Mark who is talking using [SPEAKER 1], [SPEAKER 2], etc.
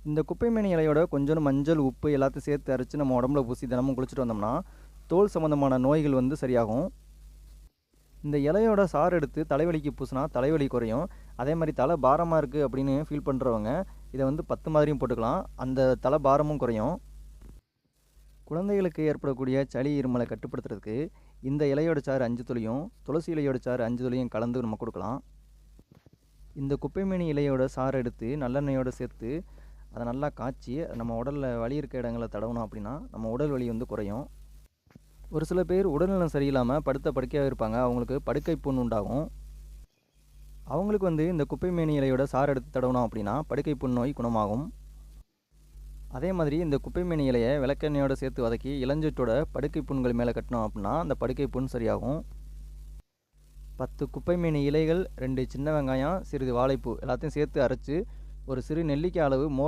[SPEAKER 1] இந்த குப்பைமேனி இலையோட கொஞ்சோண்டு மஞ்சள், உப்பு எல்லாத்தையும் சேர்த்து அரைச்சு நம்ம உடம்புல பூசி தினமும் குளிச்சுட்டு வந்தோம்னா தோல் சம்மந்தமான நோய்கள் வந்து சரியாகும். இந்த இலையோட சாறு எடுத்து தலைவலிக்கு பூசினா தலைவலி குறையும். அதே மாதிரி தலை பாரமாக இருக்குது அப்படின்னு ஃபீல் பண்ணுறவங்க இதை வந்து 10 மாதிரியும் போட்டுக்கலாம். அந்த தலை பாரமும் குறையும். குழந்தைகளுக்கு ஏற்படக்கூடிய சளி இருமலை கட்டுப்படுத்துறதுக்கு இந்த இலையோட சாறு 5 துளியும் துளசி இலையோட சாறு 5 துளியும் கலந்து நம்ம கொடுக்கலாம். இந்த குப்பைமேனி இலையோட சாறு எடுத்து நல்லெண்ணெயோடு சேர்த்து அதை நல்லா காய்ச்சி நம்ம உடலில் வலி இருக்க இடங்களில் தடவணும் அப்படின்னா நம்ம உடல் வலி வந்து குறையும். ஒரு சில பேர் உடல்நலம் சரியில்லாமல் படுத்த படுக்கையாக இருப்பாங்க. அவங்களுக்கு படுக்கை புண் உண்டாகும். அவங்களுக்கு வந்து இந்த குப்பைமேனி இலையோட சாறு எடுத்து தடவணும் அப்படின்னா படுக்கை புண் நோய் குணமாகும். அதே மாதிரி இந்த குப்பைமேனி இலையை விளக்கெண்ணெயோடு சேர்த்து வதக்கி இளஞ்சீட்டோட படுக்கை புண்கள் மேலே கட்டினோம் அப்படின்னா அந்த படுக்கை புண் சரியாகும். 10 குப்பைமேனி இலைகள், 2 சின்ன வெங்காயம், சிறிது வாழைப்பூ எல்லாத்தையும் சேர்த்து அரைச்சி ஒரு சிறு நெல்லிக்காய் அளவு மோர்